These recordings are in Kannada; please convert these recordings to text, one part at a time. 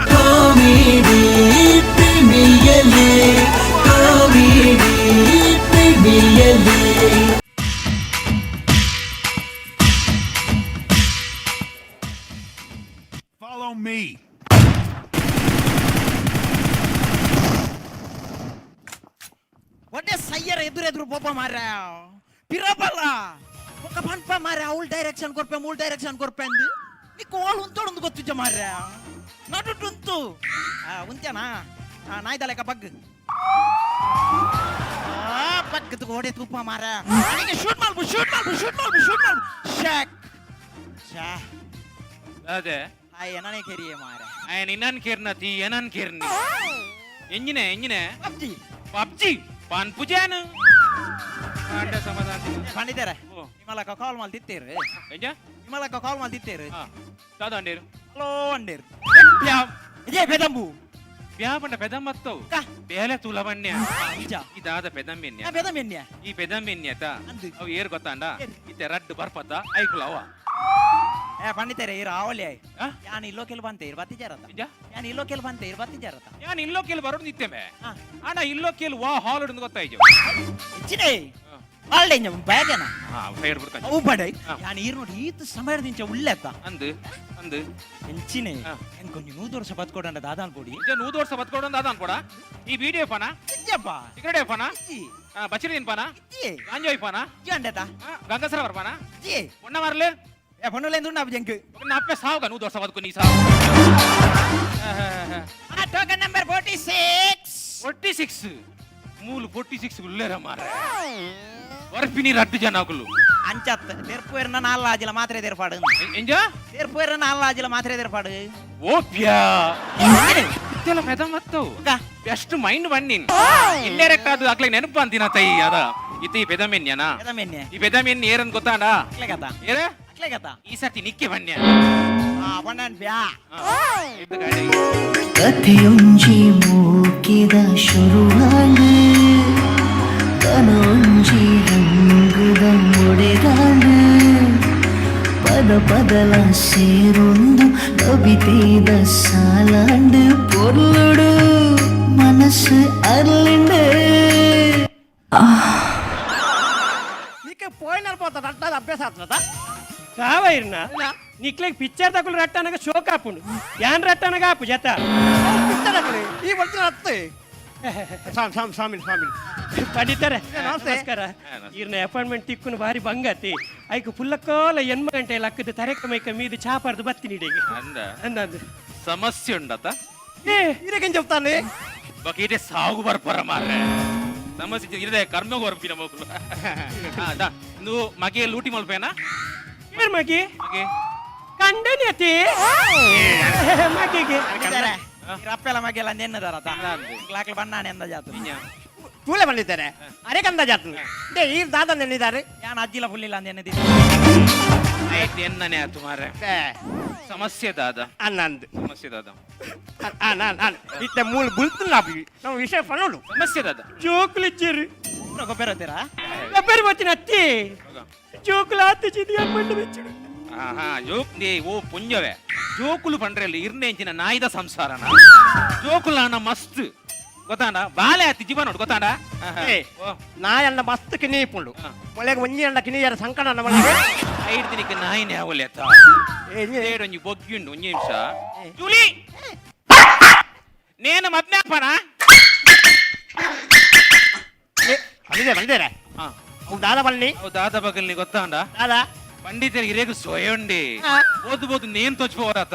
ಕಾಮಿಡಿ ಪ್ರೇಮಿಯಲ್ಲಿ ಕಾಮಿಡಿ ಪ್ರೇಮಿಯಲ್ಲಿ Follow me. ಒಟ್ಟೆ ಸಯ್ಯರ ಎದುರೆದುರು ಪೋಪ ಮಾರ ಪಿರಬಲ್ಲ ఒక పంప మారే అవుల్ డైరెక్షన్ కొర్పే మూల్ డైరెక్షన్ కొర్పేంది నీకు వాళ్ళు ఉంతోడు ಗೊತ್ತಿಜ್ಜ ಮಾರ್ರೆ ನಡುಟುಂತು ಉಂತ್ಯಾನಾ ನಾಯ್ದಲೆಕ ಬಗ್ ಬಗ್ಗದು ಗೋಡೆ ತುಪ್ಪ ಮಾರ್ರೆ ಶೂಟ್ ಮಾಡ್ಬು ಶಾಕ್ ಶಾ ಅದೇ ಏನನೇ ಕೆರಿಯೆ ಮಾರ್ರೆ ఆయన ఇన్నాను కేర్న తీ ఏనాను కేర్ని ఎంజినే పబ్జి పాన్ పుజాను అంటే సమాధానం పండితాರ ನಿಮ್ಮಲಕ ಕಾಲ್ ಮಾಡ್ತಿತ್ತೇರು ಎಂಜ ನಿಮ್ಮಲಕ ಕಾಲ್ ಮಾಡ್ತಿತ್ತೇರು ದಾದ ಅಂಡೇರು ಹಲೋ ಅಂಡೇರು ಇದೇ ಬೆದಂಬು ಬ್ಯಾಪಂಡ పెదమ్మత్తవు ಬೇಲೆ ತುಲವನ್ಯ ಈ ದಾದ పెదమ్మెన్య ಬೆದಮೆನ್ಯ ಈ పెదమ్మెన్యత ಅವು ಏರ್ ಗೊತ್ತಾಂಡ ಇತ್ತೆ ರಡ್ಡು ಬರ್ಪತ್ತ ಐಕುಲವ పండితారే రావలే యాన్ ఇల్లోకెళ్ళి పంతేరు బత్తి జరత యాన్ ఇల్లోకెళ్ళి పంతేరు బత్తి జరత ಯಾನ್ ಇಲ್ಲೋಕೆಲ್ ಬರೋದು ನಿತ್ಯಮೆ ಅಣ್ಣ ಇಲ್ಲೋಕೆಲ್ ವಾ ಹಾಲ್ ಹಿಡಿದು ಗೊತ್ತಾಯ್ತು ಇಚ್ಚಿನೇ ಹಾಲ್ಡೆ ಬ್ಯಾಗನ ಫೈರ್ ಬಿಡ್ಕ ಅವು ಬಡೈ ಯಾನ್ ಈರ್ ನೋಡಿ ಈತ ಸಮಯದಿಂದ ಉಳ್ಳೆತ್ತ ಅಂದು ಎಂಚಿನೇ ಎನ್ ಕೊಂಚ 100 ವರ್ಷ ಬದುಕೋಡಂಡ ದಾದಾನ್ ಕೊಡಿ ಈಗ 100 ವರ್ಷ ಬದುಕೋಡಂಡ ದಾದಾನ್ ಕೊಡ ಈ ವಿಡಿಯೋ ಪನ ಇಜ್ಜಪ್ಪ ಸಿಗರೇಟ್ ಪನ ಬಚ್ಚರಿನ್ ಪನ ಇಜ್ಜಿ ಗಾಂಜೋಯ್ ಪನ ಇಜ್ಜಿ ಅಂಡತ ಗಂಗಸರ ಪನ ಇಜ್ಜಿ ಒಣ್ಣ ಮಾರ್ಲೆ ಪಣ್ಣುಲೆಂದು ನಾ ಜಂಕ್ ನಪ್ಪೆ ಸಾವುಗ 100 ವರ್ಷ ಬದುಕು ನೀ ಸಾವು ಟೋಕನ್ ನಂಬರ್ 46 ಮೂಲು 46 ಉಲ್ಲೇರ ಮಾರ ವರ್ಪಿನಿ ರಡ್ಡು ಜನಗಳು ಅಂಚತ್ ತೆರ್ಪುವೆರ್ನ ನಾಲ್ಲಾಜಿಲ ಮಾತ್ರೆ ತೆರ್ಪಾಡು ಎಂಜ ತೆರ್ಪುವೆರ್ನ ನಾಲ್ಲಾಜಿಲ ಮಾತ್ರೆ ತೆರ್ಪಾಡು ಓಪ್ಯಾ ಇದೆಲ್ಲ పెదమ్మತ್ತವು ಬೆಸ್ಟ್ ಮೈಂಡ್ ಬನ್ನಿನ್ ಇಂಡೈರೆಕ್ಟ್ ಅದು ಆಗ್ಲೇ ನೆನಪು ಅಂತಿನ ತೈ ಅದ ಇತಿ పెదమెన్యనా పెదమెన్య ಈ పెదమెన్య ಏರನ್ ಗೊತ್ತಾಂಡ ಅಕ್ಲೆ ಕಥಾ ಏರ ಅಕ್ಲೆ ಕಥಾ ಈ ಸರ್ತಿ ನಿಕ್ಕೆ ಬನ್ಯ ಪಣ್ಣನ್ ಬ್ಯಾ ಇದು ಗಾಡಿ ಕಥೆಯೊಂಜಿ ಮೂಕಿದ ಶುರುವಾಂಡು ಕನೊಂಜಿ ರಂಗುದ ಮುಡೆದಾಂಡು ಪದ ಪದಲ ಸೇರೊಂದು ಕವಿತೆದ ಸಾಲಾಂಡು ಪೊರ್ಲುಡು ಮನಸ್ಸು ಅರ್ಲಿಂಡು నీకే పోయినారు పోతా అట్లా అభ్యాస అవుతుందా కావైర్నా నీకు పిక్చర్ తక్కువ రట్టనగా షో కాపుండు యాన్ రట్టనగా ఆపు జత ఈ వచ్చిన వస్తాయి ಸ್ವಾಮಿ ಪಂಡಿತಾರೆ ನಮಸ್ಕಾರ ಇರ್ನ ಅಪಾಯಿಂಟ್ಮೆಂಟ್ ತಿಕ್ಕುನು ಬಾರಿ ಬಂಗತಿ ಐಕು ಪುಲ್ಲಕ್ಕೋಲ 8 ಗಂಟೆ ಲಕ್ಕದ ತರೆಕ ಮೈಕ ಮೀದು ಚಾಪಾರ್ದು ಬತ್ತಿ ನೀಡಿಗೆ ಅಂದ ಸಮಸ್ಯೆ ಉಂಡತ ಇರಕೇನ್ చెప్తాను ಬಕೀಟೆ ಸಾಗು ಬರ್ಪರ ಮಾರ್ರೆ ಸಮಸ್ಯೆ ಇರದೆ ಕರ್ಮಗ ಬರ್ಪಿನ ಮಕ್ಕಳು ನೀವು ಮಗೆ ಲೂಟಿ ಮಲ್ಪೇನಾ ಏನ್ ಮಗಿ ಮಗೆ ಕಂಡನಿಯತಿ ಮಗಿಗೆ ರಪ್ಪೆಲ್ಲ ಮಗೆಲ್ಲ ನೆನ್ನದಾರತ ಕ್ಲಾಕ್ಲ ಬಣ್ಣಾನೆ ಎಂದ ಜಾತು ತೂಲೆ ಬಂದಿದ್ದಾರೆ ಅರೆಕಂದ ಜಾತು ಈ ದಾದ ನೆನ್ನಿದ್ದಾರೆ ಯಾನ್ ಅಜ್ಜಿಲ ಫುಲ್ ಇಲ್ಲ ಅಂತ ಎನ್ನದಿದ್ದೆ ಎನ್ನನೆ ಆತು ಮಾರ್ರೆ ಸಮಸ್ಯೆ ದಾದ ಅನ್ನಂದು ಸಮಸ್ಯೆ ದಾದ ಇತ್ತೆ ಮೂಲ ಬುಲ್ತುಲ್ಲ ನಾವು ವಿಷಯ ಪನೋಡು ಸಮಸ್ಯೆ ದಾದ ಜೋಕುಲು ಇಚ್ಚಿರಿ ಗೊಬ್ಬರತ್ತೀರಾ ಗೊಬ್ಬರ ಬತ್ತಿನ ಅತ್ತಿ ಜೋಕುಲು ಆತು ಚಿದಿ ಅಪ್ಪಂಡು ಬೆಚ್ಚಡು ಜೋಕ್ ಓ ಪುಂಜವೇ ಜೋಕುಲು ಪಂಡ್ರಲ್ಲಿ ಇರ್ನೆಂಚಿನ ನಾಯಿದ ಸಂಸಾರನ ಜೋಕುಲು ಅಣ್ಣ ಮಸ್ತ್ ಗೊತ್ತಾಂಡ ಬಾಲೆ ಹತ್ತಿ ಜೀವ ನೋಡು ಗೊತ್ತಾಂಡ ನಾಯಣ್ಣ ಮಸ್ತ್ ಕಿನಿ ಇಪ್ಪುಂಡು ಮೊಳೆಗೆ ಒಂಜಿ ಅಂಡ ಕಿನಿಯರ ಸಂಕಟ ಮೊಳೆಗೆ ಐದು ದಿನಕ್ಕೆ ನಾಯಿನೇ ಅವಲೆತ್ತ ಒಂಜಿ ಬೊಗ್ಗಿಂಡು ಒಂಜಿ ನಿಮಿಷ ಜೂಲಿ ನೇನು ಮದ್ನಾಪನ ಬಂದಿದ್ದಾರೆ ಅವು ದಾದ ಬನ್ನಿ ಅವು ದಾದ ಬಗಲ್ನಿ ಗೊತ್ತಾಂಡ ದಾದಾ పండితేరికి రేగు సోయండి పోతు పోతు నేను తోచిపోవరాత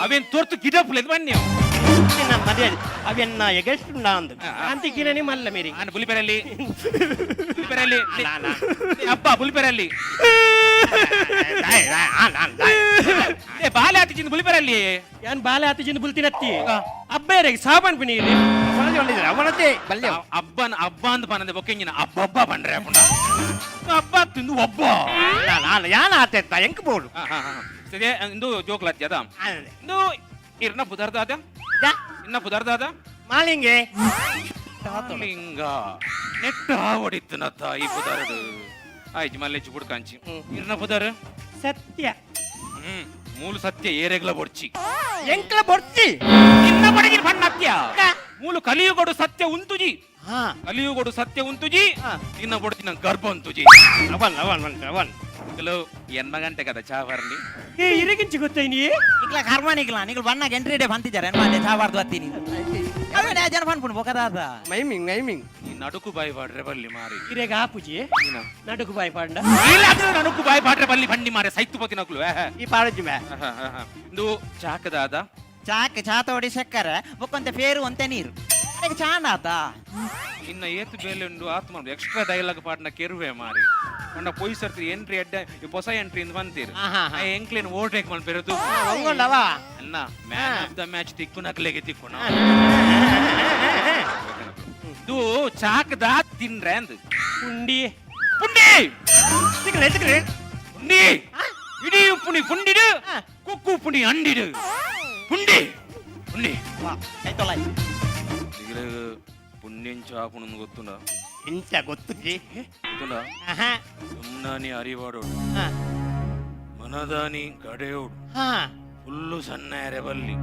అవేం తోర్తు గిడపులేదు బన్నీ మర్యాద అవి నా ఎగేస్తున్నా అందు అంతికినని మల్ల మీరు ఆయన పులిపెరల్లి అబ్బా పులిపెరల్లి ಬಾಲೆ ಹತ್ತಿಚಿಂದ పులిపెరల్లి ಯಾನ್ ಬಾಲೆ ಹತ್ತಿಚಿಂದ ಬುಲ್ತಿನತ್ತಿ ಅಬ್ಬೇರಿಗೆ ಸಾಬನ್ ಪಿನೀರಿ ಅವನತೆ ಬಲ್ಲೆ ಅಬ್ಬನ್ ಅಬ್ಬ ಅಂತ ಪನದೆ ಬೊಕ್ಕೆಂಗಿನ ಅಬ್ಬಬ್ಬ ಪಂಡ್ರೆ ಅಪ್ಪುಂಡ ಅಬ್ಬ ತಿಂದು ಒಬ್ಬ ನಾನು ಯಾನ ಆತೆತ್ತ ಎಂಕ ಬೋಡು ಸರಿ ಇಂದು ಜೋಕ್ಲತ್ತಿ ಅದ ಇಂದು ಇರ್ನ ಪುದರ್ದಾದ ಇನ್ನ ಪುದರ್ದಾದ ಮಾಲಿಂಗೆ ಲಿಂಗ ನೆಟ್ಟ ಹೊಡಿತನತ್ತ ಈ ಪುದರಡು ಆಯ್ತು ಮಲ್ಲೆ ಚುಬುಡ್ ಕಾಂಚಿ ಇರ್ನ ಪುದರ್ ಸತ್ಯ ಮೂಲು ಸತ್ಯ ಏರೆಗ್ಲ ಬೊಡ್ಚಿ ಎಂಕ್ಲ ಬೊಡ್ಚಿ ನಿನ್ನ ಬಡಗಿನ ಬಣ್ಣತ್ಯ ಮೂಲು ಕಲಿಯುಗೊಡು ಸತ್ಯ ಉಂತುಜಿ ಹಾ ಕಲಿಯುಗೊಡು ಸತ್ಯ ಉಂತುಜಿ ಹಾ. ನಿನ್ನ ಬೊಡ್ತಿನ ಗರ್ಭ ಉಂತುಜಿ ಅವನ್ ಅವನ್ ಅವನ್ ಕೆಲವು ಎನ್ನ ಗಂಟೆ ಕದ ಚಾವರ್ಲಿ ಏ ಇರಗಿಂಚಿ ಗೊತ್ತೈನಿ ಇಕ್ಲ ಕರ್ಮನಿಕ್ಲ ನಿಕ್ಲು ಬಣ್ಣಗೆ ಎಂಟ್ರಿ ಡೇ ಬಂತಿದ್ದಾರೆ ಎನ್ಮಾದೆ ಚಾವಾರ್ದು ಹತ್ತೀನಿ ಅವನೇ ಜನ ಪನ್ಪುಣ್ ಬೊಕದಾದ ಮೈಮಿಂಗ್ ಮೈಮಿಂಗ್ ಈ ನಡುಕು ಬಾಯಿ ಬಾಡ್ರೆ ಬಲ್ಲಿ ಮಾರಿ ಇರೇಗ ಆಪುಜಿ ನಡುಕು ಬಾಯಿ ಪಾಂಡ ಇಲ್ಲಾದ್ರೆ ನಡುಕು ಬಾಯಿ ಬಾಡ್ರೆ ಬಲ್ಲಿ ಬಂಡಿ ಮಾರೆ ಸೈತು ಪತಿನಕ್ಲು ಈ ಪಾಡಜ್ಜಿ ಮೇ ಇದು ಚಾಕದಾದ ಚಾಕ್ ಚಾತೋಡಿ ಸಕ್ಕರೆ ಬೊಕ್ಕಂತ ಫೇರು ಅಂತೆ ನೀರು ಅದಕ್ಕೆ ಚಾಂಡಾತ ಇನ್ನ ಏತು ಬೇಲೆ ಉಂಡು ಆತ್ಮ ಎಕ್ಸ್ಟ್ರಾ ಡೈಲಾಗ್ ಪಾಡ್ನ ಕೆರುವೆ ಮಾರಿ ಕಂಡ ಪೊಯ್ಸರ್ತಿ ಎಂಟ್ರಿ ಎಡ್ಡೆ ಹೊಸ ಎಂಟ್ರಿ ಇಂದ ಬಂತೀರಿ ಎಂಕ್ಲೇನ್ ಓಟೇಕ್ ಮಲ್ಪೆರದು ಹಂಗೊಂಡವ ಅನ್ನ ಮ್ಯಾನ್ ಆಫ್ ದ ಮ್ಯಾಚ್ ತಿಕ್ಕು ನಕ್ಲೆಗೆ ತಿಕ್ಕೋಣ ಇದು ಚಾಕದ ತಿನ್ರೆ ಅಂದ್ ಪುಂಡಿ ಪುಂಡಿ ಸಿಕ್ರೆ ಸಿಕ್ರೆ ಪುಂಡಿ ಇಡೀ ಪುಣಿ ಪುಂಡಿಡು ಕುಕ್ಕು ಪುಣಿ ಅಂಡಿಡು ಪುಂಡಿ ಪುಂಡಿ ಆಯ್ತಲ್ಲ ಈಗಲೇ ಪುಣ್ಯಂ ಚಾಪುಣನ್ ಗೊತ್ತುಂಡ ಎಂಚ ಗೊತ್ತುಜಿ ಗೊತ್ತುಂಡ ಸುಮ್ನಾನಿ ಅರಿವಾಡೋಡು ಮನದಾನಿ ಗಡೆಯೋಡು ಫುಲ್ಲು ಸಣ್ಣ ಎರೆಬಲ್ಲಿ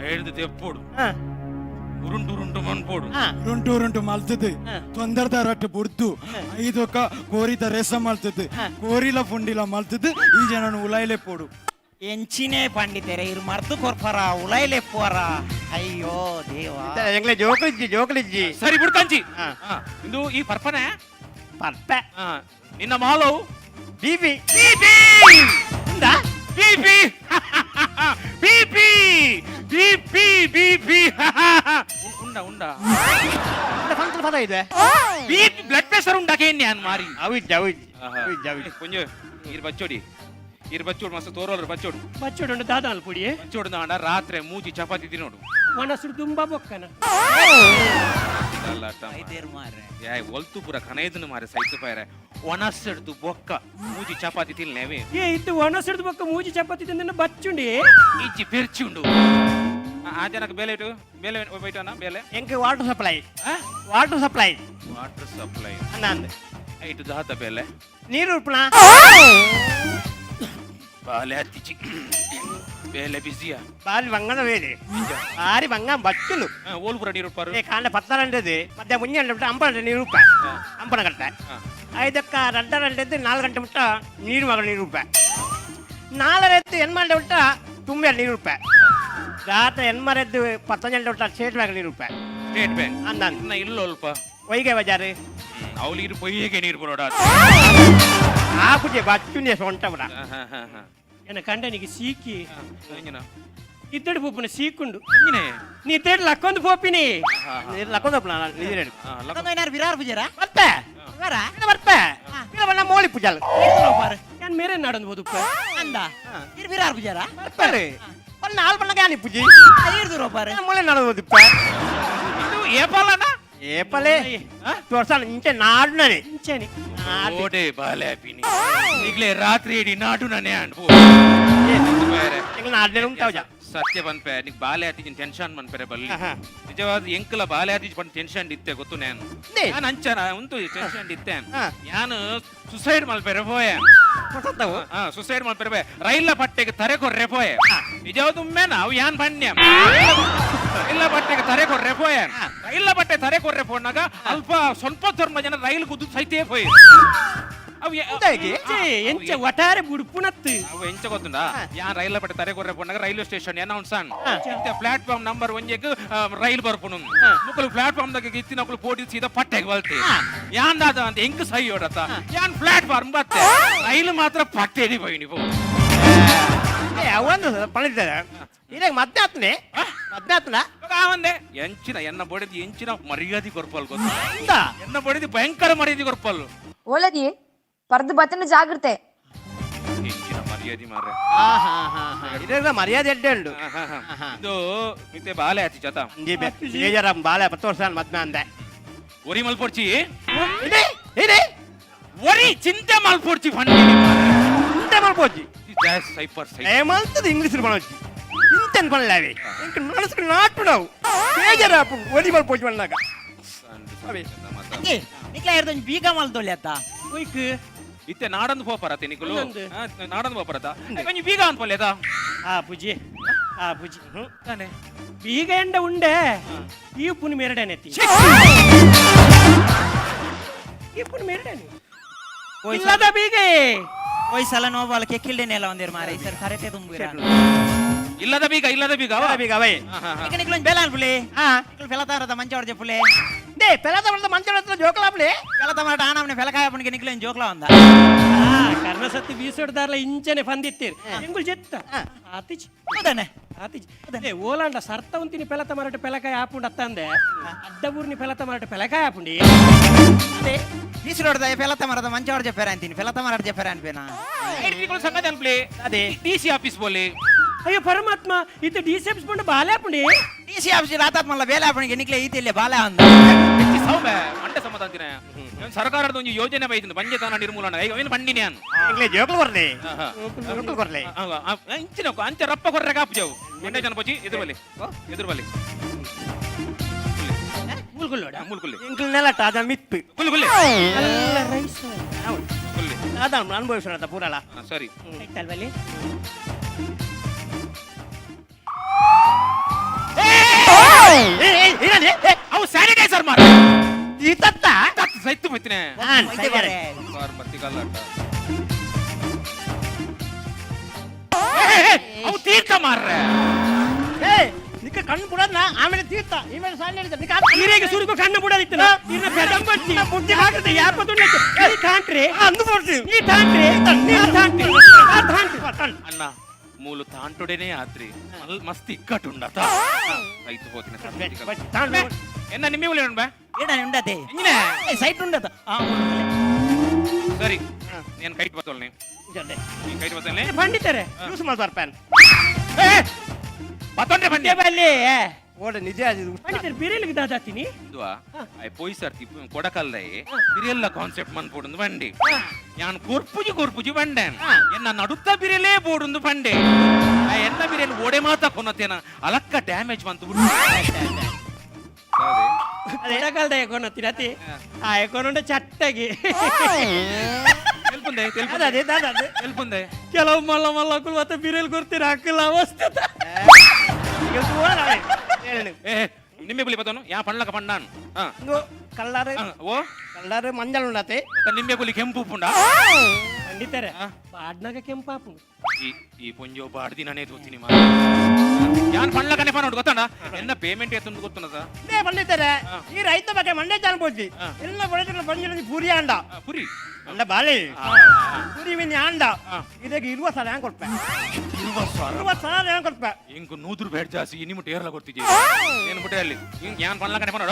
ಐಡ್ದು ತೆಪ್ಪೋಡು ಉರುಂಟು ಮನ್ಪೋಡು ರುಂಟು ಮಲ್ತದೆ ತೊಂದರ್ದ ರಟ್ಟು ಬುಡ್ದು ಐದೊಕ್ಕ ಕೋರಿದ ರೆಸ ಮಲ್ತದೆ ಕೋರಿಲ ಪುಂಡಿಲ ಮಲ್ತದೆ ಈ ಜನ ಉಲಾಯ್ಲೆ ಪೋಡು ಎಂಚಿನೇ ಪಂಡಿತೆರೆ ಇರು ಮರ್ದು ಕೊರ್ಪರ ಉಲೈಲೆ ಪೋರ ಅಯ್ಯೋ ದೇವ ಎಂಗ್ಲೆ ಜೋಕಲಿಜ್ಜಿ ಜೋಕಲಿಜ್ಜಿ ಸರಿ ಬಿಡ್ಕಂಚಿ ಹಾ. ಇಂದು ಈ ಪರ್ಪನೆ ಪರ್ಪೆ ನಿನ್ನ ಮಾಲವು ಬಿಬಿ BP BP BP BP BP ಉಂಡ ಉಂಡ ಫಂಕ್ಷನ್ ಪದ ಇದೆ ಬಿಪಿ ಬ್ಲಡ್ ಪ್ರೆಷರ್ ಉಂಡಾಕೆ ನಾನು ಮಾರಿ ಅವಿಜ್ಜಿ ಅವಿಜ್ಜಿ ಅವಿಜ್ಜಿ ಅವಿಜ್ಜಿ ಕೊಂಚ ಇರ್ ಬಚ್ಚೋಡಿ ಇರ್ ಬಚ್ಚೋಡು ಮಸ್ತ್ ತೋರೋಲ್ರು ಬಚ್ಚೋಡು ಬಚ್ಚೋಡು ದಾದಾಲ್ ಪುಡಿ ಬಚ್ಚೋಡು ನಾಡ ರಾತ್ರಿ ಮೂಜಿ ಚಪಾತಿ ತಿನ್ನೋಡು ಮನಸ್ಸು ತುಂಬಾ ಬೊಕ್ಕನ ಐದೇರು ಮಾರ್ರೆ ಯಾಯ್ ಒಲ್ತು ಪುರ ಕನೈದನು ಮಾರೆ ಸೈತು ಪಾಯರೆ ಒಣಸೆಡ್ದು ಬೊಕ್ಕ ಮೂಜಿ ಚಪಾತಿ ತಿನ್ನೇವೆ ಏ ಇತ್ತು ಒಣಸಿಡ್ದು ಬೊಕ್ಕ ಮೂಜಿ ಚಪಾತಿ ತಿಂದ ಬಚ್ಚುಂಡಿ ಇಜ್ಜಿ ಪೆರ್ಚುಂಡು ಆ ಜನಕ್ಕೆ ಬೇಲೆ ಇಟ್ಟು ಬೇಲೆ ಬೈಟನ ಬೇಲೆ ಎಂಕ್ water supply water supply water supply ಅನ್ನ ಅಂದೆ ಐಟು ದಾತ ಬೇಲೆ ನೀರು ಉಳ್ಪಣ ಬಾಲೆ ಹತ್ತಿಚಿ ಬೇಲೆ ಬಿಸಿಯ ಬಾರಿ ಬಂಗನ ಬೇರೆ ಬಾರಿ ಬಂಗ ಬಚ್ಚುನು ಓಲ್ಪುರ ನೀರು ಪಾರು ಏ ಕಾಂಡ ಪತ್ತರಂಡದು ಮಧ್ಯ ಮುಂಜೆ ಬಿಟ್ಟು ಅಂಪಣ ನೀರು ರೂಪ ಅಂಪಣ ಗಂಟೆ ಐದಕ್ಕ ರಂಟದ್ದು 4 ಗಂಟೆ ಬಿಟ್ಟ ನೀರು ಮಗಳು ನೀರು ರೂಪಾಯಿ 4 ಏನ್ ಮಾಡಿ ಬಿಟ್ಟ ತುಂಬಿ ನೀರು ರೂಪಾಯಿ ರಾತ್ರಿ ಎನ್ಮರೆದ್ದು 15 ಬಿಟ್ಟ ಸ್ಟೇಟ್ ಬ್ಯಾಂಕ್ ನೀರು ರೂಪಾಯಿ ಸ್ಟೇಟ್ ಬ್ಯಾಂಕ್ ಅಂದ ಇನ್ನ ಇಲ್ಲ ಅಲ್ಪ ಒಯ್ಗೆ ಬಜಾರು ಅವಳಿಗೆ ಪೊಯ್ಯಗೆ ನೀರು ಬರೋಡ ಆಪುಜೆ ಬಚ್ಚುಂಡೆ ಸೊಂಟ ಬಿಡ ಏನ ಕಂಡನಿಗೆ ಸೀಕಿ ಇದ್ದಡು ಪೋಪಿನ ಸೀಕುಂಡು ನಿದ್ದೆಡು ಲಕ್ಕೊಂದು ಪೋಪಿನಿ ಲಕ್ಕೊಂದು ನಿಜ ಏನಾರು ವಿರಾರ್ ಪೂಜಾರ ಬರ್ತೆ ವರ ಬರ್ತೆ ಬಣ್ಣ ಮೋಳಿ ಪೂಜಾಲ್ ಪಾರು ನಾನು ಮೇರೆ ನಾಡೊಂದು ಬೋದುಪ್ಪ ಅಂದ ಇರ್ ವಿರಾರ್ ಪೂಜಾರ ಬರ್ತಾರೆ ಬಣ್ಣ ಆಲ್ ಬಣ್ಣ ಗಾನಿ ಪೂಜಿ ಇರ್ದು ಪಾರು ಮೂಳೆ ನಾಡೊಂದು ಬೋದುಪ್ಪ ಇದು ಏಪಲ್ಲನ ಏಪಲೆ ತೋರ್ಸ ಇಂಚೆ ನಾಡ್ನನೆ ಇಂಚೆನಿ ಓಡೆ ಬಾಲೆ ಪಿನಿ ಈಗಲೇ ರಾತ್ರಿ ಇಡೀ ನಾಡು ನನೆ ಅನ್ಬೋ ನಾಡ್ನೆ ಉಂಟಾವಜ ಸತ್ಯ ಬಂದ್ಪೆ ನಿಗ್ ಬಾಲೆ ಹತ್ತಿನ ಟೆನ್ಷನ್ ಬಂದ್ಪೆರೆ ಬಲ್ಲಿ ನಿಜವಾದ ಎಂಕಲ ಬಾಲೆ ಹತ್ತಿ ಬಂದು ಟೆನ್ಷನ್ ಇತ್ತೆ ಗೊತ್ತು ನಾನು ಅಂಚನ ಉಂಟು ಟೆನ್ಷನ್ ಇತ್ತೆ ನಾನು ಸುಸೈಡ್ ಮಲ್ಪೆರೆ ಪೋಯೆ ಸುಸೈಡ್ ಮಲ್ಪೆರೆ ರೈಲ ಪಟ್ಟೆಗೆ ತರೆ ಕೊರ್ರೆ ಪೋಯೆ ನಿಜವಾದ ನಾವು ಯಾನ್ ಬಣ್ಯ ರೈಲ ಪಟ್ಟೆಗೆ ತರೆ ಕೊರ್ರೆ ಪೋಯೆ ರೈಲ ಪಟ್ಟೆ ತರೆ ಕೊರ್ರೆ ಪೋನಾಗ ಅಲ್ಪ ಸ್ವಲ್ಪ ಧರ್ಮ ಜನ ರೈಲ್ ಕುದ್ದು ಸೈತೇ ಪೋಯೆ ಅವು ಎಂಚ ಒಟ್ಟಾರೆ ಬುಡುಪುನತ್ತು ಅವು ಎಂಚ ಗೊತ್ತುಂಡ ಯಾನ್ ರೈಲ ಪಟ್ಟೆ ತರೆ ಕೊರ್ರೆ ಪೋನಾಗ railway station announce platform number 1 rail ಬರ್ಪುನು ಮುಕ್ಕಲು ಪ್ಲಾಟ್ಫಾರ್ಮ್ ದಾಗ ಇತ್ತಿನ ಒಕ್ಕಲು ಪೋಟಿ ಸೀದಾ ಪಟ್ಟೆಗೆ ಬಲ್ತೆ ಯಾನ್ ದಾದ ಅಂತ ಎಂಕ್ ಸೈ ಓಡತ್ತ ಯಾನ್ ಪ್ಲಾಟ್ಫಾರ್ಮ್ ಬತ್ತೆ ರೈಲು ಮಾತ್ರ ಪಟ್ಟೆಡಿ ಬೈನಿ ಪೋ ಅವಂದು ಪಣಿದ್ದಾರೆ ಇದಾಗ ಮತ್ತೆ ಆತ್ನೆ ಕಾವಂದೆ ಎಂಚಿನ ಎನ್ನ ಬಡಿದಿ ಎಂಚಿನ ಮರ್ಯಾದೆ ಕೊರ್ಪಲ್ ಗೊತ್ತ ಎನ್ನ ಬಡಿದಿ ಭಯಂಕರ ಮರ್ಯಾದೆ ಕೊರ್ಪಲ್ ಒಳಗೆ ಪರ್ದು ಬತ್ತನ ಜಾಗ್ರತೆ ಎಂಚಿನ ಮರ್ಯಾದೆ ಮಾರ್ರೆ ಇದಾಗ ಮರ್ಯಾದೆ ಎಡ್ಡೆ ಉಂಡು ಇದು ಮಿತ್ತೆ ಬಾಲೆ ಹತ್ತಿ ಜತ ಬೇಜಾರ ಬಾಳೆ 10 ವರ್ಷ ಮದ್ಮೆ ಅಂದೆ ಒರಿ ಮಲ್ಪೊಡ್ಚಿ ಇದೆ ಇದೆ ಒರಿ ಚಿಂತೆ ಮಲ್ಪೊಡ್ಚಿ ಫಂಡಿ ಚಿಂತೆ ಮಾಡ್ಬೋಜಿ ಸೈಪರ್ ಏಮಂತದ ಇಂಗ್ಲಿಷ್ ಬಣೋಜಿ ಇಂತೆನ್ ಬಣ್ಣಲಾವೆ ಇಂಕ ಮನಸ್ಸು ನಾಟು ನಾವು ಬೇಜಾರ ಒರಿ ಮಾಡ್ಬೋಜಿ ಬಣ್ಣಾಗ ನಿಕ್ಲ ಇರ್ದು ಬೀಗ ಮಲ್ದೊಳ್ಳೆ ಅತ್ತ ಒಯ್ಕ್ ಇತ್ತೆ ನಾಡಂದು ಪೋಪರತೆ ನಿಕುಲು ಇನ್ನೊಂದು. ನಾಡಂದು ಪೋಪರತ ಕೊಂಚ ಬೀಗ ಅನ್ಪಲ್ಲೇದ ಪೂಜಿ ಪೂಜಿ ತಾನೆ ಬೀಗ ಎಂಡ ಉಂಡೆ ಈ ಪುನ್ ಮೆರಡನೆತ್ತಿ ಈ ಪುನ್ ಮೆರಡನೆ ಇಲ್ಲದ ಬೀಗ ವಯಸ್ಸಲ್ಲ ನೋವಾಲ ಕೆಕ್ಕಿಲ್ಡೇನೆಲ್ಲ ಒಂದಿರು ಮಾರ ಈ ಸರ್ ಕರೆಕ್ಟೇ ತುಂಬಿರ ಇಲ್ಲದ ಬೀಗ ಅವ? ಬೀಗ ಅವೇ ಈಗ ನಿಕ್ಲು ಬೇಲ ಅನ್ಪುಲಿ ನಿಕ್ಲು ಫೆಲತಾರದ ಮಂಚ ಹೊಡ್ಜೆ ಪುಲಿ ದೇ ಪೆಲದ ಬಳ್ದ ಮಂಚಳ ಹತ್ರ ಜೋಕಲಾಪ್ಲೆ ಫೆಲತ ಮಾಡ ಆನವನೆ ಫೆಲಕಾಯ ಪುಣಿಗೆ ನಿಕ್ಲು ಜೋಕ್ಲ ಒಂದ ಕರ್ಣಸತ್ತಿ ಬೀಸೋಡ್ದಾರ್ಲ ಇಂಚನೆ ಫಂದಿತ್ತೀರಿ ಎಂಗುಲ್ ಜೆತ್ತ ಆತಿಜಿ ಹೌದಾನೆ ಆತಿಜಿ ಅದೇ ಓಲಾಂಡ ಸರ್ತ ಉಂತಿನಿ ಪೆಲತ ಮರಟ ಪೆಲಕಾಯ ಆಪುಂಡ ಅತ್ತಂದೆ ಅಡ್ಡಬೂರ್ನಿ ಪೆಲತ ಮರಟ ಪೆಲಕಾಯ ಆಪುಂಡಿ ಅದೇ ಬೀಸಿರೋಡ್ದ ಫೆಲತ ಮರದ ಮಂಚ ಹೊಡ್ಜೆ ಪೆರ ಅಂತೀನಿ ಫೆಲತ ಮರ ಹೊಡ್ಜೆ ಪೆರ ಅನ್ಪೇನಾ ನಿಕುಲು ಸಂಗತಿ ಅನ್ಪ್ಲೆ ಅದೇ ಡಿಸಿ ಆಫೀಸ್ ಬೋಲೆ ಅಯ್ಯೋ ಪರಮಾತ್ಮ ಇದು ಡಿಸೆಪ್ಸ್ ಬಂಡ ಬಾಲೆ ಆಪುಂಡಿ ಡಿಸಿ ಆಫೀಸ್ ರಾತಾತ್ ಮಲ್ಲ ಬೇಲ ಪುಣಿಗೆ ನಿಕ್ಲೆ ಈತಿಲ್ಲೇ ಬಾಲ ಅಂದ ಹೆಚ್ಚಿ ಸೌಮೆ ಮಂಡೆ ಸಮ್ಮತ ಅಂತಿನ ಸರ್ಕಾರದ ಒಂದು ಯೋಜನೆ ಬೈದಿಂದ ಬಂಜೆತನ ನಿರ್ಮೂಲನ ಈಗ ಏನು ಬಂಡಿನಿ ನಾನು ಇಂಗ್ಲೇ ಜೋಕಲ್ ಬರ್ಲಿ ಜೋಕಲ್ ಬರ್ಲಿ ಇಂಚಿನ ಅಂಚ ರಪ್ಪ ಕೊರ್ರೆ ಕಾಪು ಜಾವು ಮಂಡೆ ಜನ ಪೋಚಿ ಎದುರು ಬಲ್ಲಿ ಮುಲ್ಗುಲ್ಲೋಡ ಮುಲ್ಕುಲ್ಲಿ ಇಂಗ್ಲನೆಲ್ಲ ಟಾದ ಮಿತ್ತು ಕುಲ್ಲಿ ಅಲ್ಲ ರೈಸ್ ಕುಲ್ಲಿ ಅದ ಅನುಭವಿಸೋಣ ಪೂರಲ್ಲ ಸರಿ ಅಲ್ವಲ್ಲಿ ಅವು ಸ್ಯಾನಿಟೈಸರ್ ಮಾಡ ಈ ತತ್ತ ಸೈತು ಮೈತಿನೇ ಬರ್ತಿಗಲ್ಲ ಅವು ತೀರ್ಥ ಮಾರ್ರೆ ನಿಕ್ಕ ಕಣ್ಣು ಬಿಡೋದ್ನ ಆಮೇಲೆ ತೀರ್ಥ ಈಮೇಲೆ ಸಾಲ ನೀರಿಗೆ ಸುರಿಗೂ ಕಣ್ಣು ಬಿಡೋದಿತ್ತು ನಿನ್ನ ಬೆದಂಬಚ್ಚಿ ಬುದ್ಧಿ ಹಾಕದೆ ಯಾಪತ್ತು ನೀ ತಾಂಟ್ರಿ ಅಂದು ಬರ್ತೀವಿ ನೀ ತಾಂಟ್ರಿ ಅಣ್ಣ ಮೂಲು ತಾಂಟೊಡೆನೇ ಆದ್ರಿ ಮಸ್ತ್ ಇಕ್ಕಟ್ಟುಂಡತ ಆಯ್ತು ಹೋಗ್ತೀನಿ ಎನ್ನ ನಿಮ್ಮೆ ಉಳಿ ಉಂಡ ಏನ ಉಂಡತೆ ಎಂಜಿನೆ ಸೈಟ್ ಉಂಡತ ಸರಿ నేను ಕೈಟ್ ಬತ್ತೋಲ್ನಿ ನೀನ್ ಕೈಟ್ ಬತ್ತೋಲ್ನಿ ಪಂಡಿತರೆ ಯೂಸ್ ಮಾಡ್ತಾರೆ ಪ್ಯಾನ್ ಬತ್ತೊಂಡೆ ಬಂದೆ ಬಲ್ಲಿ ಓಡ ನಿಜ ಪಂಡಿತರೆ ಬಿರಿಯಲ್ಗೆ ದಾದಾತೀನಿ ಇದುವಾ ಐ ಪೋಯಿ ಸರ್ತಿ ಕೊಡಕಲ್ದೈ ಬಿರಿಯಲ್ಲ ಕಾನ್ಸೆಪ್ಟ್ ಮನ್ ಪೋಡುಂದು ಬಂಡಿ ഞാൻ ಕೊರ್ಪುಜಿ ಬಂಡೆನ್ ಎನ್ನ ನಡುತ್ತ ಬಿರಿಯಲೇ ಬೋಡುಂದು ಬಂಡೆ ಆ ಎನ್ನ ಬಿರಿಯಲ್ ಓಡೆ ಮಾತ ಕೊನತೇನ ಅಲಕ್ಕ ಡ್ಯಾಮೇಜ್ ಬಂತು ಬಿಡು ಎಡಕಾಲ್ದ ಎಕೋನ ತಿರತಿ ಆ ಎಕೋನುಂಡ ಚಟ್ಟಗಿ ತೆಲ್ಪುಂದೆ ತೆಲ್ಪುಂದೆ ಕೆಲವು ಮಲ್ಲ ಮಲ್ಲಕ್ಕೂ ಮತ್ತೆ ಬಿರಿಯಲ್ ಕೊಡ್ತೀರ ಹಾಕಲ್ಲ ಅವಸ್ಥೆ ಏ ನಿಮ್ಮೆ ಬುಲಿ ಬತ್ತನು ಯಾ ಪಣ್ಣಕ ಪಣ್ಣಾನ್ ಕಳ್ಳಾರ ಓ ಕಳ್ಳಾರ ಮಂಜಲ್ ಉಂಡತೆ ನಿಮ್ಮೆ ಬುಲಿ ಕೆಂಪು ಪುಂಡ ಪಂಡಿತರೆ ಪಾಡ್ನಾಗ ಕೆಂಪಾಪು ಈ ಪುಂಜೋ ಬಾಡ್ದಿನೇ ತೋತೀನಿ ಮಾ ಯಾನ್ ಪಣ್ಣ ಕನೆ ಪಣ ಗೊತ್ತಂಡ ಎನ್ನ ಪೇಮೆಂಟ್ ಎತ್ತುಂದು ಗೊತ್ತನದ ನೇ ಬಂದಿದ್ದಾರೆ ಈ ರೈತ ಬಗ್ಗೆ ಮಂಡ್ಯ ಜಾನ ಪೋಜಿ ಎಲ್ಲ ಬಡಜನ ಬಂದಿರೋದು ಪೂರಿ ಆಂಡ ಪುರಿ ಅಂಡ ಬಾಳೆ ಪೂರಿ ಮಿನಿ ಆಂಡ ಇದಕ್ಕೆ 20 ಸಲ ಹ್ಯಾಂಗ್ ಕೊಡ್ಪೆ 20 ಸಲ ಹ್ಯಾಂಗ್ ಕೊಡ್ಪೆ ಇಂಕು 100 ಬೇಡ ಜಾಸ್ತಿ ಇನಿ ಮುಟ್ಟ ಏರ್ಲ ಕೊಡ್ತಿಜಿ ಏನು ಮುಟ್ಟ ಅಲ್ಲಿ ಹಿಂಗ್ ಯಾನ್ ಪಣ್ಣ ಕನೆ ಪಣ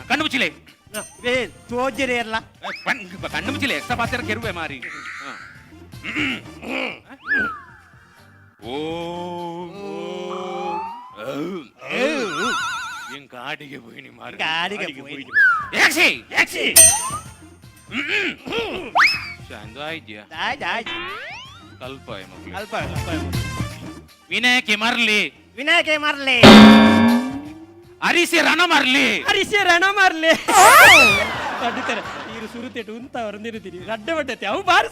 ಕಣ್ಣು ಮುಚ್ಚಿಲೆ ಬೇ ತೋಜಿರಿ ಇರಲ್ಲ ಕಣ್ಣು ಮುಚ್ಚಿಲೆ ಎಕ್ಸ್ಟ್ರಾ ಪಾತ್ರ ಕೆರುವೆ ಮಾರಿ ಓ ಏನ್ ಕಾಡಿಗೆ ಹೋಯ್ನಿ ಮಾರಿ ಗಾಡಿಗೆ ಹೋಗಿ ಯಾಕ್ಸಿ ಯಾಕ್ಸಿ ಶಾಂತ ಆಯ್ದ್ಯಾ ದಾಯ್ ಕಲ್ಪಾಯ ಮಕ್ಕಳು ಅಲ್ಪ ವಿನಾಯಕ್ಕೆ ಮರ್ಲಿ ವಿನಾಯಕ ಮಾರ್ಲಿ ಅರಿಸಿ ರಣ ಮರ್ಲಿ ಅರಿಸಿ ರಣ ಮಾರ್ಲಿ ಪಂಡಿತರೆ ನೀರು ಸುರುತೆಟು ಉಂತ ಹೊರದಿರುತ್ತೀರಿ ರಡ್ಡ ಬಡ್ಡತೆ ಅವು ಬಾರಿ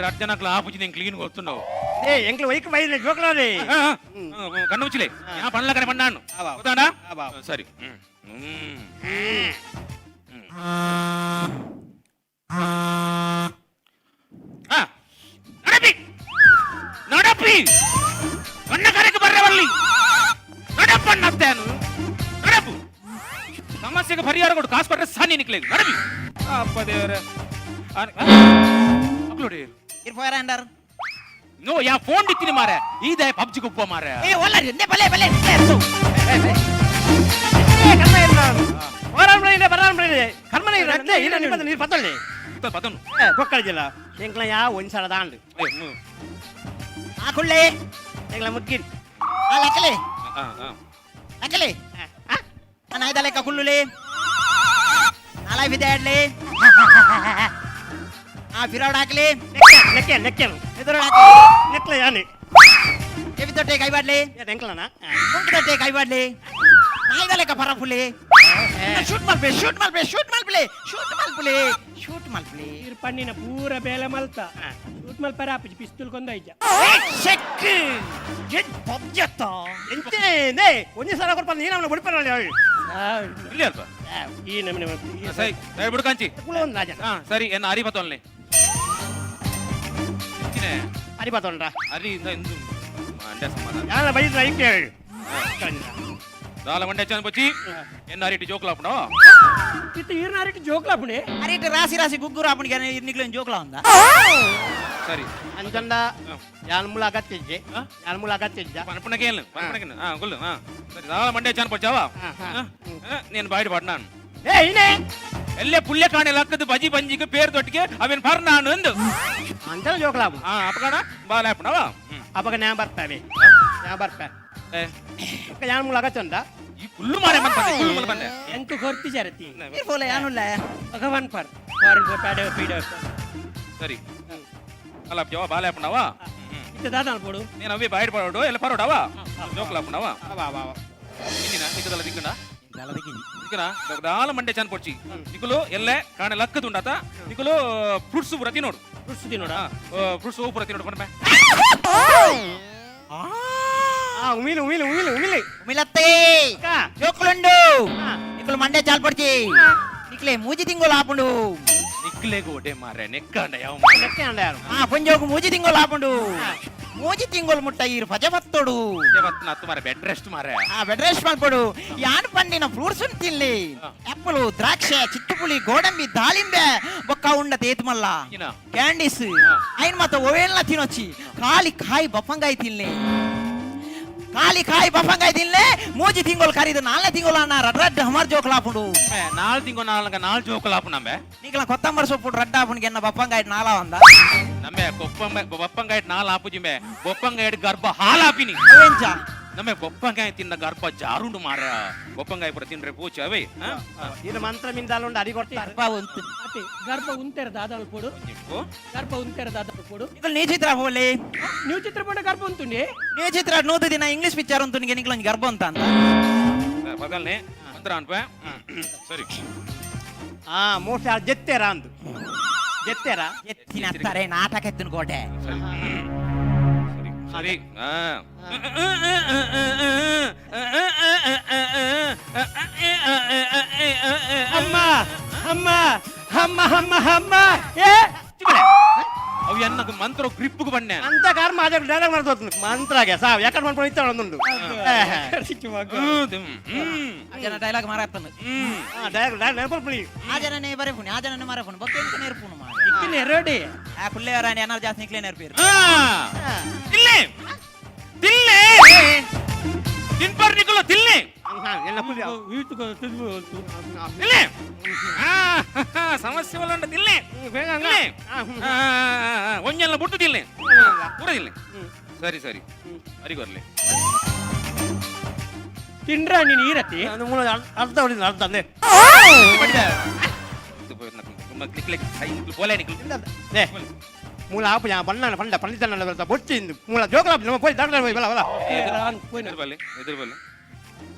ರಡ್ಡನಕ್ಲ ಆಪುಜಿ ನಿಂಗೆ ಕ್ಲೀನ್ ಗೊತ್ತುಂಡವು ಏ ಎಂಕ್ಲು ವೈಕ್ ಬೈದ್ರೆ ಜೋಕ್ಲಾರಿ ಕಣ್ಣು ಮುಚ್ಚಿಲೆ ಯಾ ಪಣ್ಣ ಕಡೆ ಪಣ್ಣಾನು ಗೊತ್ತಾಡ ಸರಿ ನಡಪಿ ನಡಪಿ ಕಣ್ಣ ಕರೆಗೆ ಬರ್ರವಲ್ಲಿ ನಡಪ್ಪಣ್ಣತ್ತೇನು ನಡಪು ಸಮಸ್ಯೆಗೆ ಪರಿಹಾರ ಕೊಡು ಕಾಸು ಕೊಟ್ರೆ ಸಾನಿ ನಿಕ್ಲೆ ನಡಪಿ ಅಪ್ಪ ದೇವರೇ ಮಕ್ಕಳು ಇರ್ಫೋಯರ್ ಅಂಡರ್ ನೋ ಯಾ ಫೋನ್ ಇತ್ತೀನಿ ಮಾರೆ ಈದೆ ಪಬ್ಜಿ ಗುಪ್ಪ ಮಾರೆ ಏ ಒಲ್ಲ ರಿಂದೆ ಬಲೆ ಬಲೆ ನಿಕ್ಲೆ ಕರ್ಮ ಇಲ್ಲ ಹೋರಾಡ್ಬಿಡ ಇಲ್ಲ ಬರಾಡ್ಬಿಡ ಕರ್ಮನೆ ರಡ್ಡೆ ಇಲ್ಲ ನಿಮ್ಮ ನೀರು ಪತ್ತಳ್ಳಿ ಪತನು ಕೊಕ್ಕಳಿಜಿಲ್ಲ ಎಂಕ್ಲ ಯಾ ಒಂದ್ಸಲ ದಾಂಡು ಆ ಕುಳ್ಳೆ ಎಂಕ್ಲ ಮುಗ್ಗಿನ್ ಆ ಲಕ್ಕಲೆ ಲಕ್ಕಲೆ ನಾನು ಐದ ಲೆಕ್ಕ ಕುಳ್ಳುಲಿ ನಾಲ್ಕು ವಿದ್ಯೆ ಆಡ್ಲಿ ಆ ಫಿರೋಡ್ ಹಾಕ್ಲಿ ನೆಕ್ಕೆ ನೆಕ್ಕೆನು ಎದುರು ಹಾಕ್ಲಿ ನೆಕ್ಲ ಯಾನಿ ಎವಿ ತೊಟ್ಟೆ ಕೈ ಬಾಡ್ಲಿ ಎಂಕ್ಲನ ಮುಂದೆ ತೊಟ್ಟೆ ಕೈ ಬಾಡ್ಲಿ ನಾಯ್ದ ಲೆಕ್ಕ ಪರ ಫುಲಿ ಶೂಟ್ ಮಲ್ಪೆ ಶೂಟ್ ಮಲ್ಪೆ ಶೂಟ್ ಮಲ್ಪಲೆ ಶೂಟ್ ಮಲ್ಪಲೆ ಶೂಟ್ ಮಲ್ಪಲಿ ಇರ್ ಪಣ್ಣಿನ ಪೂರ ಬೇಲೆ ಮಲ್ತ ಶೂಟ್ ಮಲ್ಪರ ಆಪುಜಿ ಪಿಸ್ತೂಲ್ ಕೊಂದ ಐಜ ಚೆಕ್ ಎಡ್ ಪಬ್ಜತ್ತ ಎಂತೇನೆ ಒಂದೇ ಸಲ ಕೊಡ್ಪ ನೀನು ಅವನ ಬಡಿಪರಲ್ಲ ಇಲ್ಲಿ ಅಲ್ಪ ಈ ನಮ್ಮನೆ ಸರಿ ಸರಿ ಬಿಡು ಕಾಂಚಿ ಒಂದು ರಾಜ ಸರಿ ಎನ್ನ ಅರಿ ಬತ್ತೊಲ್ಲೆ ಅರಿಬಾತೊಂಡ್ರ ಅರಿಯಿಂದ ಎಂದು ಮಂಡ್ಯ ಸಮಾಧಾನ ಯಾರ ಬೈದ್ರ ಐ ಕೇಳಿ ದಾಲ ಮಂಡ್ಯ ಚಂದ ಬಚ್ಚಿ ಎನ್ನ ಅರಿಟಿ ಜೋಕ್ಲಾಪಣ ಇತ್ತು ಈರ್ನಾರಿಟ್ಟು ಜೋಕ್ಲಾಪುಣೆ ಅರೆ ಇಟ್ಟು ರಾಸಿ ರಾಸಿ ಗುಗ್ಗುರು ಆಪಣಿಗೆ ಇರ್ನಿಕ್ಲೇನು ಜೋಕ್ಲ ಅಂದ ಸರಿ ಅಂಚಂದ ಯಾನ ಮೂಲ ಅಗತ್ಯ ಯಾನ ಮೂಲ ಅಗತ್ಯ ಪಣಪಣಕ್ಕೆ ಏನು ಪಣಪಣಕ್ಕೆ ಗೊಲ್ಲು ಸರಿ ದಾಲ ಮಂಡ್ಯ ಚಂದ ಬಚ್ಚಾವ ನೀನು ಬಾಯ್ಡು ಪಾಡ್ ನಾನು ಏ ಇನೇ ಎಲ್ಲೇ ಪುಲ್ಯ ಕಾಣೆ ಲಕ್ಕದ ಬಜಿ ಬಂಜಿಗೆ ಪೇರ್ ತೊಟ್ಟಿಗೆ ಅವೇನ್ ಪರ್ ನಾನು ಎಂದು ಅಂಚಲ ಜೋಕ್ಲಾಬು ಅಪಕಣ ಬಾಲಾಪಣವ ಅವಾಗ ನಾ ಬರ್ತೇವೆ ನಾ ಬರ್ತೆ ಯಾನ ಮೂಲ ಅಗತ್ಯ ಅಂತ ಈ ಕುಲ್ಲು ಮಾರೆ ಬಂದೆ ಎಂಟು ಕೊರ್ತಿ ಜರತಿ ಫೋಲ ಯಾನುಲ್ಲ ಭಗವಾನ್ ಪರ್ ಫಾರಿನ್ ಪೇಡ ಪೀಡ ಸರಿ ಅಲ್ಲ ಜವಾ ಬಾಲಾಪಣವ ಇತ್ತು ದಾದಾನ ಕೊಡು నేను అవి బయట పడడు ఎలా పడవా జోకులు ఆపున్నావా ఇందినా నికదల దిక్కునా దిక్కునా దాల మండే చాన్ పొచ్చి నికులు ఎల్లే కాణ లక్కదు ఉండత నికులు ఫ్రూట్స్ పుర తినోడు ಫ್ರೂಟ್ಸ್ ತಿನ್ನೋಡ ఫ్రూట్స్ పుర తినోడు పడమే ఉమిలి ఉమిలి ఉమిలి ఉమిలి మిలత్తే జోకులుండు నికులు మండే చాలు పడిచి నికులే మూజి తింగోలు ఆపుండు నిక్కులే గోటే మారే నెక్కండ యావ లెక్క అండారు పుంజోకు మూజి తింగోలు ఆపుండు ಮೂಜಿ ತಿಂಗೋಲ್ ಮುಟ್ಟ ಇರು ಪಜವತ್ತೋಡು ಜವತ್ನ ಅತ್ತು ಮಾರೆ ಬೆಡ್ ರೆಸ್ಟ್ ಮಾರೆ ಬೆಡ್ ರೆಸ್ಟ್ ಮಾಡ್ಕೊಡು ಯಾನ್ ಪಂಡಿನ ಫ್ರೂಟ್ಸ್ ತಿನ್ಲಿ ಆಪಲ್ ದ್ರಾಕ್ಷೆ ಚಿಟ್ಟುಪುಳಿ ಗೋಡಂಬಿ ದಾಳಿಂಬೆ ಬೊಕ್ಕ ಉಂಡ ತೇತುಮಲ್ಲ ಕ್ಯಾಂಡೀಸ್ ಐನ್ ಮತ್ತ ಓವೆಲ್ಲ ತಿನ್ನೊಚ್ಚಿ ಖಾಲಿ ಕಾಯಿ ಬಫಂಗಾಯಿ ತಿನ್ಲಿ ಖಾಲಿ ಕಾಯಿ ಬಫಂಗಾಯಿ ತಿನ್ಲೆ ಮೂಜಿ ತಿಂಗೋಲ್ ಕರೀದು ನಾಲ್ನೇ ತಿಂಗೋಲ್ ಅಣ್ಣ ರಡ್ ಹಮಾರ್ ಜೋಕಲ್ ಆಪುಂಡು ನಾಲ್ ತಿಂಗೋ ನಾಲ್ ಜೋಕಲ್ ಆಪು ನಮ್ಮೆ ನೀಕಲ ಕೊತ್ತಂಬರಿ ಸೊಪ್ಪು ರಡ್ಡ ಆಪುಂಡಿಗೆ ಎನ್ನ ಬಫಂಗಾಯಿ ನಾಲ ಒಂದ ನಮ್ಮೆ ಬೊಪ್ಪಂಗಾಯಿ ನಾಲ್ ಆಪುಜಿಮೆ ಬೊಪ್ಪಂಗಾಯಿ ಗರ್ಭ ಹಾಲಾಪಿನಿ ಅವೇಂಚ ನಮ್ಮೆ ಬೊಪ್ಪಂಗಾಯಿ ತಿನ್ನ ಗರ್ಭ ಜಾರುಂಡು ಮಾರ ಬೊಪ್ಪಂಗಾಯಿ ಪುರ ತಿನ್ರೆ ಪೂಚೆ ಅವೇ ಇದು ಮಂತ್ರ ಮಿಂದಾಲುಂಡು ಅಡಿ ಕೊಡ್ತಾರೆ ಅತಿ ಗರ್ಭ ಉಂತೆರ ದಾದಾನ ಕೊಡು ಗರ್ಭ ಉಂತೆರ ದಾದಾನ ಕೊಡು ನಿಕಲ್ నీ చిత్ర పోలే ನೀವು ಚಿತ್ರಪಟ ಗರ್ಭ ಉಂಟುಂಡಿ నీ చిత్ర నూతు ದಿನ ಇಂಗ್ಲಿಷ್ ಪಿಕ್ಚರ್ ಉಂಟು ನಿಗೆ ನಿಕಲ್ ಗರ್ಭ ಅಂತ ಅಂತ ಪಗಲ್ನೆ ಮಂತ್ರ ಅನ್ಪೆ ಸರಿ ಮೋಸ್ಟ್ಲಿ ಅದು ಜೆತ್ತೇರ ಅಂದು ಜೆತ್ತೇರ ಎತ್ತಿನ ಹತ್ತಾರೆ ನಾಟಕ ಎತ್ತಿನ ಕೋಟೆ ಸರಿ ಅಮ್ಮ ಅಮ್ಮ ಅಮ್ಮ ಅಮ್ಮ ಅಮ್ಮ ಏ ಅವು ಎನ್ನకు ಮಂತ್ರ ಗ್ರಿಪ್ಗೆ ಬಣ್ಣೆ ಅಂತ ಕರ್ಮ ಅದೇ ಡೈಲಾಗ್ ಮಾಡ್ತೋದು ಮಂತ್ರಾಗೆ ಸಾವ್ ಯಾಕಡೆ ಮಾಡ್ಕೊಂಡು ಇತ್ತ ಒಂದುಂಡು ಜನ ಡೈಲಾಗ್ ಮಾರಾತನು ಡೈಲಾಗ್ ನೆನಪಲ್ಲಿ ಆ ಜನನೇ ಬರೇ ಪುಣಿ ಆ ಜನನೇ ಮಾರೇ ಪುಣಿ ಬಕ್ಕೆ ಎಂತ ನೇರ್ಪುಣು ಮಾರ ಇಕ್ಕಿನ ಎರಡಿ ಆ ಪುಲ್ಲೇವರಾನಿ ಏನಾರು ಜಾಸ್ತಿ ನಿಕ್ಲೇ ನೇರ್ಪೀರು ತಿಲ್ಲೆ ತಿಲ್ಲೆ ತಿನ್ಪರ್ ನಿಕುಲು ತಿಲ್ಲೆ ಎಲ್ಲ ಪುಲ್ಯ ತಿಲ್ಲೆ ಸಮಸ್ಯೆ ವಲ್ಲ ತಿಲ್ಲೆ ಒಂಜೆಲ್ಲ ಬಿಟ್ಟು ತಿಲ್ಲೆ ಪೂರ ತಿಲ್ಲೆ ಸರಿ ಸರಿ ಅರಿಗೊರ್ಲೆ ತಿಂಡ್ರ ನೀನು ಈರತಿ ಅರ್ಧ ಹೊಡಿದ ಅರ್ಧ ಅಂದೆ ಬೋಲೆ ನಿಕುಲು ಮೂಲ ಆಪು ಯಾ ಬಣ್ಣ ಪಂಡ ಪಂಡಿತನ ಬೊಚ್ಚಿಂದು ಮೂಲ ಜೋಕಲ ನಮ್ಮ ಪೋಯ್ ದಾಟ ಬಲ ಬಲ ಎದುರು ಬಲ್ಲೆ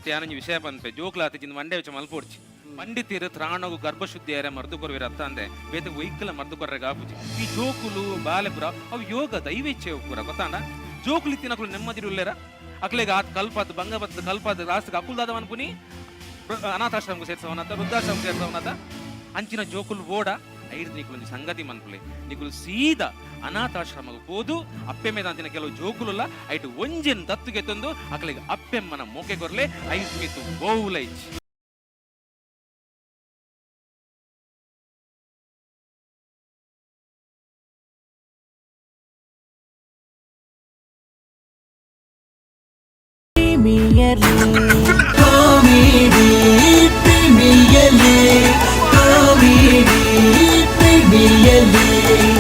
ತ್ಯಾನಂಜಿ ವಿಷಯ ಪನ್ಪೆ ಜೋಕ್ಲಾತಿ ಚಿಂದ ಮಂಡೆ ವಿಚ ಮಲ್ಪೋಡ್ಚಿ ಪಂಡಿತಿರು ತ್ರಾಣಗು ಗರ್ಭಶುದ್ಧಿಯರೆ ಮರ್ದು ಕೊರ್ವಿರ ಅತ್ತ ಅಂದೆ ಬೇತೆ ವೈಕಲ ಮರ್ದು ಕೊರ್ರೆ ಗಾಪುಜಿ ಈ ಜೋಕುಲು ಬಾಲೆಪುರ ಅವು ಯೋಗ ದೈವೇಚ್ಛೆ ಪೂರ ಗೊತ್ತಾಂಡ ಜೋಕುಲು ಇತ್ತಿನಕುಲು ನೆಮ್ಮದಿರುಲ್ಲೇರ ಅಕ್ಲೆಗ ಆತ್ ಕಲ್ಪದ್ ಬಂಗಬತ್ ಕಲ್ಪದ್ ರಾಸ್ತಿಗೆ ಅಕುಲ್ದಾದವನ್ ಪುನಿ ಅನಾಥಾಶ್ರಮಕ್ಕೆ ಸೇರ್ಸವನತ ವೃದ್ಧಾಶ್ರಮ ಸೇರ್ಸವನತ ಅಂಚಿನ ಜೋಕುಲು ಓಡ ಐದು ನಿಕುಲು ಸಂಗತಿ ಮನ್ಪುಲೆ ನಿಕುಲು ಸೀದಾ ಅನಾಥಾಶ್ರಮಕ್ಕೆ ಹೋದು ಅಪ್ಪೆ ಮೇಲೆ ಅಂತಿನ ಕೆಲವು ಜೋಕುಲಲ್ಲ ಐಟು ಒಂಜೆನ್ ದತ್ತುಗೆ ತಂದು ಅಕ್ಲೆಗೆ ಅಪ್ಪೆಮ್ಮನ ಮೋಕೆ ಕೊರ್ಲೆ ಐದು ಮಿತ್ತು ಗೋವುಲೈಚ್